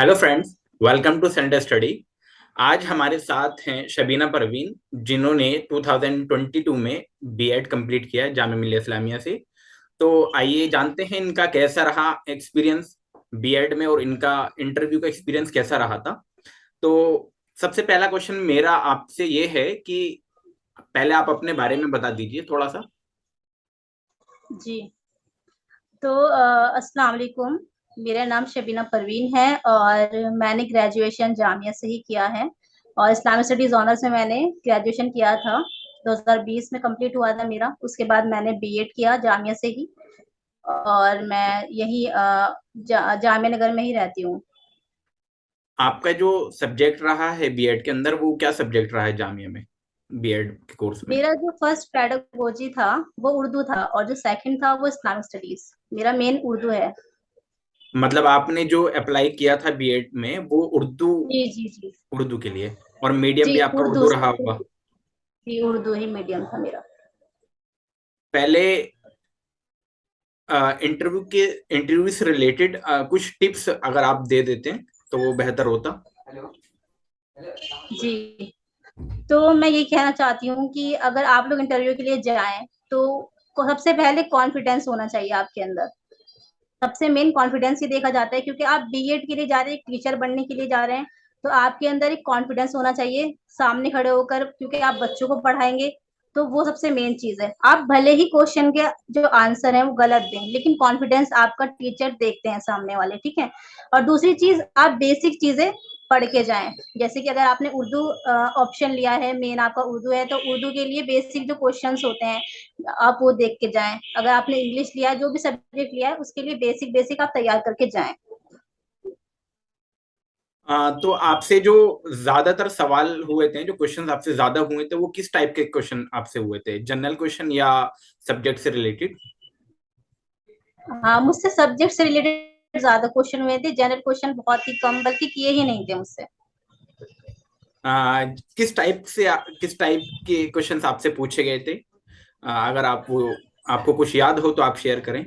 Hello friends, welcome to Sunday study. आज हमारे साथ हैं शबीना परवीन, जिन्होंने 2022 में बीएड कंप्लीट किया है जामिया मिल्लिया इस्लामिया से। तो आइए जानते हैं इनका कैसा रहा एक्सपीरियंस बीएड में और इनका इंटरव्यू का एक्सपीरियंस कैसा रहा था। तो सबसे पहला क्वेश्चन मेरा आपसे ये है कि पहले आप अपने बारे में बता दीजिए थोड़ा सा। जी। तो अस्सलाम वालेकुम। मेरा नाम शबीना परवीन है और मैंने ग्रेजुएशन जामिया से ही किया है और इस्लामिक स्टडीज ऑनर्स में मैंने ग्रेजुएशन किया था। 2020 में कंप्लीट हुआ था मेरा। उसके बाद मैंने बीएड किया जामिया से ही और मैं यही जामिया नगर में ही रहती हूँ। आपका जो सब्जेक्ट रहा है बीएड के अंदर, वो क्या सब्जेक्ट रहा है जामिया में बीएड के कोर्स में? मेरा जो फर्स्ट पेडागोजी था वो उर्दू था और जो सेकंड था वो इस्लामिक स्टडीज। मेरा मेन उर्दू है। मतलब आपने जो अप्लाई किया था बीएड में वो उर्दू जी जी जी। उर्दू के लिए, और मीडियम जी भी आपका उर्दू उर्दू से। रहा होगा। जी उर्दू ही मीडियम था मेरा। पहले इंटरव्यू से रिलेटेड कुछ टिप्स अगर आप दे देते हैं तो वो बेहतर होता। जी। तो मैं ये कहना चाहती हूँ कि अगर आप लोग इंटरव्यू के लिए जाएं तो सबसे पहले कॉन्फिडेंस होना चाहिए आपके अंदर। सबसे मेन कॉन्फिडेंस ही देखा जाता है क्योंकि आप बीएड के लिए जा रहे हैं, एक टीचर बनने के लिए जा रहे हैं। तो आपके अंदर एक कॉन्फिडेंस होना चाहिए सामने खड़े होकर, क्योंकि आप बच्चों को पढ़ाएंगे। तो वो सबसे मेन चीज है। आप भले ही क्वेश्चन के जो आंसर है वो गलत दें, लेकिन कॉन्फिडेंस आपका टीचर देखते हैं सामने वाले, ठीक है। और दूसरी चीज, आप बेसिक चीजें पढ़ के जाएं। जैसे कि अगर आपने उर्दू ऑप्शन लिया है, मेन आपका उर्दू है, तो उर्दू के लिए बेसिक जो क्वेश्चंस होते हैं आप वो देख के जाएं। अगर आपने इंग्लिश लिया, जो भी सब्जेक्ट लिया है, उसके लिए बेसिक बेसिक आप तैयार करके जाएं। तो आपसे जो ज्यादातर सवाल हुए थे, जो क्वेश्चन आपसे ज्यादा हुए थे, वो किस टाइप के क्वेश्चन आपसे हुए थे? जनरल क्वेश्चन या सब्जेक्ट से रिलेटेड? हाँ, मुझसे सब्जेक्ट से रिलेटेड ज्यादा क्वेश्चन हुए थे। जनरल क्वेश्चन बहुत ही कम, बल्कि किए ही नहीं थे मुझसे। किस टाइप के क्वेश्चंस आपसे पूछे गए थे? अगर आपको कुछ याद हो तो आप शेयर करें।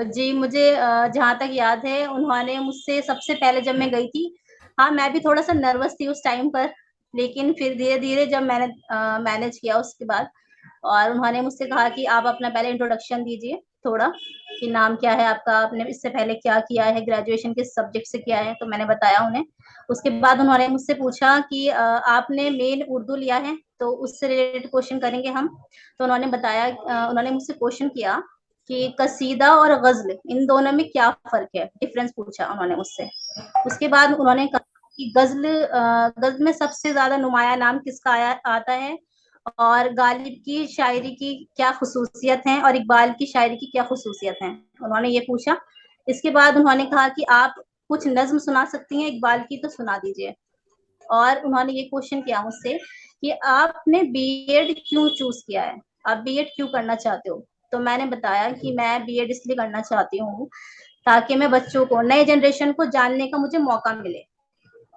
जी, मुझे जहाँ तक याद है, उन्होंने मुझसे सबसे पहले जब मैं गई थी, हाँ मैं भी थोड़ा सा नर्वस थी उस टाइम पर, लेकिन फिर धीरे धीरे जब मैंने मैनेज किया उसके बाद, और उन्होंने मुझसे कहा कि आप अपना पहले इंट्रोडक्शन दीजिए थोड़ा, कि नाम क्या है आपका, आपने इससे पहले क्या किया है, ग्रेजुएशन किस सब्जेक्ट से किया है। तो मैंने बताया उन्हें। उसके बाद उन्होंने मुझसे पूछा कि आपने मेन उर्दू लिया है तो उससे रिलेटेड क्वेश्चन करेंगे हम। तो उन्होंने बताया, उन्होंने मुझसे क्वेश्चन किया कि कसीदा और गजल, इन दोनों में क्या फर्क है, डिफरेंस पूछा उन्होंने मुझसे। उसके बाद उन्होंने कहा कि गजल में सबसे ज्यादा नुमाया नाम किसका आता है, और गालिब की शायरी की क्या खसूसियत है, और इकबाल की शायरी की क्या खसूसियत है, उन्होंने ये पूछा। इसके बाद उन्होंने कहा कि आप कुछ नज्म सुना सकती हैं इकबाल की, तो सुना दीजिए। और उन्होंने ये क्वेश्चन किया मुझसे कि आपने बीएड क्यों चूज किया है, आप बीएड क्यों करना चाहते हो। तो मैंने बताया कि मैं बीएड इसलिए करना चाहती हूँ ताकि मैं बच्चों को, नए जनरेशन को जानने का मुझे मौका मिले,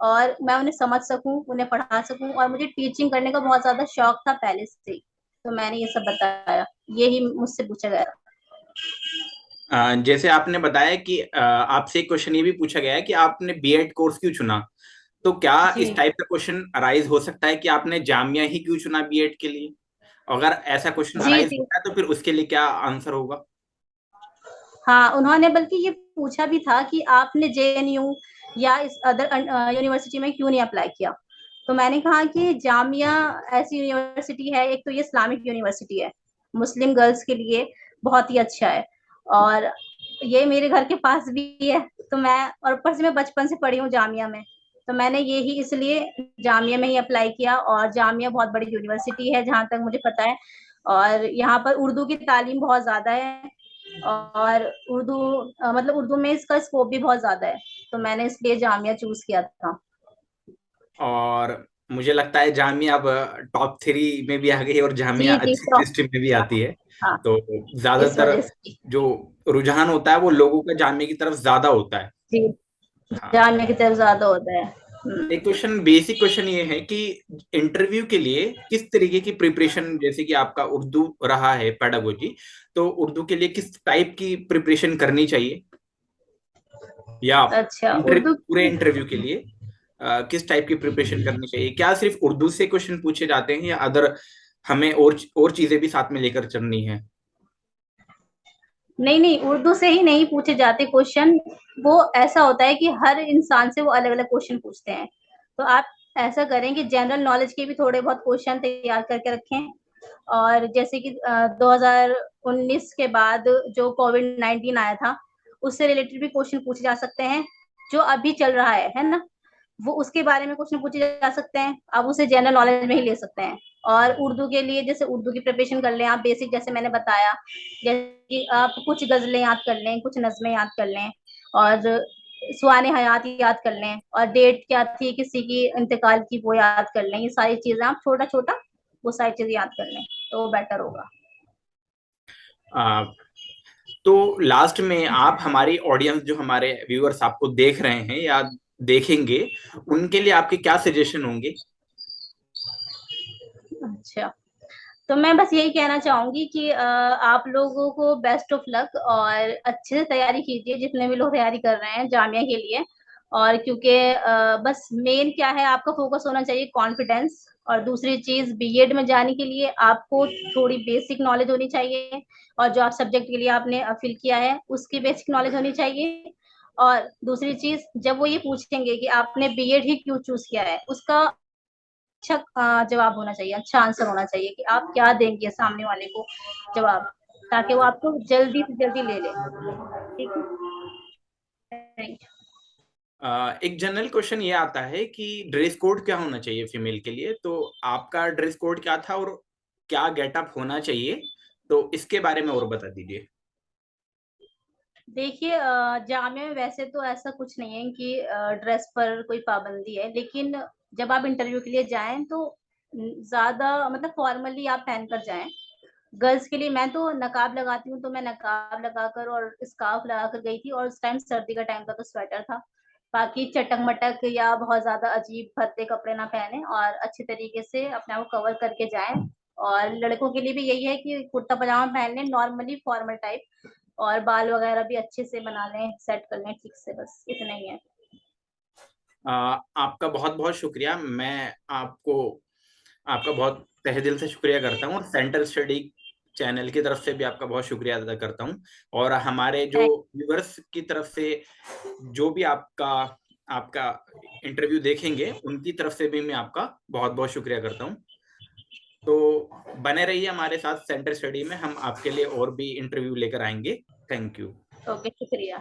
और मैं उन्हें समझ सकूं, उन्हें पढ़ा सकूं। और मुझे टीचिंग करने का बहुत ज्यादा शौक था पहले से ही। तो मैंने ये सब बताया, यही मुझसे पूछा गया। जैसे आपने बताया कि आपसे एक क्वेश्चन ये भी पूछा गया है कि आपने बीएड कोर्स क्यों चुना। तो क्या जी इस टाइप का क्वेश्चन अराइज हो सकता है कि आपने जामिया ही क्यों चुना बीएड के लिए? अगर ऐसा क्वेश्चन जी अराइज जी। होता है तो फिर उसके लिए क्या आंसर होगा? हाँ, उन्होंने बल्कि ये पूछा भी था कि आपने जेएनयू या इस अदर यूनिवर्सिटी में क्यों नहीं अप्लाई किया। तो मैंने कहा कि जामिया ऐसी यूनिवर्सिटी है, एक तो ये इस्लामिक यूनिवर्सिटी है, मुस्लिम गर्ल्स के लिए बहुत ही अच्छा है, और ये मेरे घर के पास भी है। तो मैं, और ऊपर से मैं बचपन से पढ़ी हूँ जामिया में, तो मैंने यही इसलिए जामिया में ही अप्लाई किया। और जामिया बहुत बड़ी यूनिवर्सिटी है जहाँ तक मुझे पता है, और यहाँ पर उर्दू की तालीम बहुत ज्यादा है, और उर्दू मतलब उर्दू में इसका स्कोप भी बहुत ज्यादा है। तो मैंने इसलिए जामिया चूज किया था। और मुझे लगता है जामिया अब टॉप 3 में भी आ गई है और जामिया जी जी। अच्छी तो लिस्ट में भी हाँ आती है। हाँ, तो इस ज्यादातर वजह से। जो रुझान होता है वो लोगों का जामिया की तरफ ज्यादा होता है। जी, हाँ। जामिया की तरफ ज्यादा होता है। एक क्वेश्चन, बेसिक क्वेश्चन ये है कि इंटरव्यू के लिए किस तरीके की प्रिपरेशन, जैसे कि आपका उर्दू रहा है पेडागोजी, तो उर्दू के लिए किस टाइप की प्रिपरेशन करनी चाहिए? या अच्छा, उर्दू। पूरे इंटरव्यू के लिए किस टाइप की प्रिपरेशन करनी चाहिए? क्या सिर्फ उर्दू से क्वेश्चन पूछे जाते हैं या अदर हमें और चीजें भी साथ में लेकर चलनी है? नहीं नहीं, उर्दू से ही नहीं पूछे जाते क्वेश्चन। वो ऐसा होता है कि हर इंसान से वो अलग अलग क्वेश्चन पूछते हैं। तो आप ऐसा करें कि जनरल नॉलेज के भी थोड़े बहुत क्वेश्चन तैयार करके रखें। और जैसे कि 2019 के बाद जो कोविड-19 आया था, उससे रिलेटेड भी क्वेश्चन पूछे जा सकते हैं, जो अभी चल रहा है ना? वो उसके बारे में क्वेश्चन पूछे जा सकते हैं। आप उसे जनरल नॉलेज में ही ले सकते हैं। और उर्दू के लिए जैसे उर्दू की प्रिपरेशन कर लें आप, बेसिक जैसे मैंने बताया। जैसे कि आप कुछ गज़लें याद कर लें, कुछ नज़्में याद कर लें और सुआने हयात याद कर लें और डेट क्या थी किसी की इंतकाल की वो याद कर लें। ये सारी चीज़ें आप छोटा-छोटा वो सारी चीज़ें याद कर लें, तो बेटर होगा। आ, तो लास्ट में आप हमारी ऑडियंस, जो हमारे व्यूअर्स आपको देख रहे हैं या देखेंगे, उनके लिए आपके क्या सजेशन होंगे? अच्छा। तो मैं बस यही कहना चाहूँगी कि आप लोगों को बेस्ट ऑफ लक और अच्छे से तैयारी कीजिए, जितने भी लोग तैयारी कर रहे हैं जामिया के लिए। और क्योंकि बस मेन क्या है, आपका फ़ोकस होना चाहिए कॉन्फिडेंस। और दूसरी चीज़, बीएड में जाने के लिए आपको थोड़ी बेसिक नॉलेज होनी चाहिए और जो आप सब्जेक्ट के लिए आपने फ़िल किया है, उसकी बेसिक नॉलेज होनी चाहिए। और दूसरी चीज़, जब वो ये पूछेंगे कि आपने बीएड ही क्यों चूज़ किया है, उसका अच्छा जवाब होना चाहिए, अच्छा आंसर होना चाहिए कि आप क्या देंगे सामने वाले को जवाब, ताकि वो आपको जल्दी से जल्दी ले ले। ठीक है? Thank you. एक जनरल क्वेश्चन ये आता है कि ड्रेस कोड क्या होना चाहिए फीमेल के लिए, तो आपका ड्रेस कोड क्या था और क्या गेटअप होना चाहिए, तो इसके बारे में और बता दीजिए। देखिए जामिया में वैसे तो ऐसा कुछ नहीं है कि ड्रेस पर कोई पाबंदी है, लेकिन जब आप इंटरव्यू के लिए जाएँ तो ज़्यादा मतलब फॉर्मली आप पहनकर जाएँ। गर्ल्स के लिए मैं तो नकाब लगाती हूँ, तो मैं नकाब लगाकर और स्कार्फ लगाकर गई थी और उस टाइम सर्दी का टाइम था तो स्वेटर था। बाकी चटक-मटक या बहुत ज़्यादा अजीब-भद्दे कपड़े ना पहने और अच्छे तरीके से अपने आप को कवर करके जाएँ। और लड़कों के लिए भी यही है कि कुर्ता-पजामा पहन लें नॉर्मली फॉर्मल टाइप और बाल वगैरह भी अच्छे से बना लें, सेट कर लें ठीक से, बस इतना ही है। आपका बहुत बहुत शुक्रिया। मैं आपको आपका बहुत तहे दिल से शुक्रिया करता हूँ और सेंटर स्टडी चैनल की तरफ से भी आपका बहुत शुक्रिया अदा करता हूँ, और हमारे जो थैंक व्यूअर्स की तरफ से जो भी आपका आपका इंटरव्यू देखेंगे, उनकी तरफ से भी मैं आपका बहुत बहुत शुक्रिया करता हूँ। तो बने रहिए हमारे साथ सेंटर स्टडी में, हम आपके लिए और भी इंटरव्यू लेकर आएंगे। Thank you. ओके, शुक्रिया।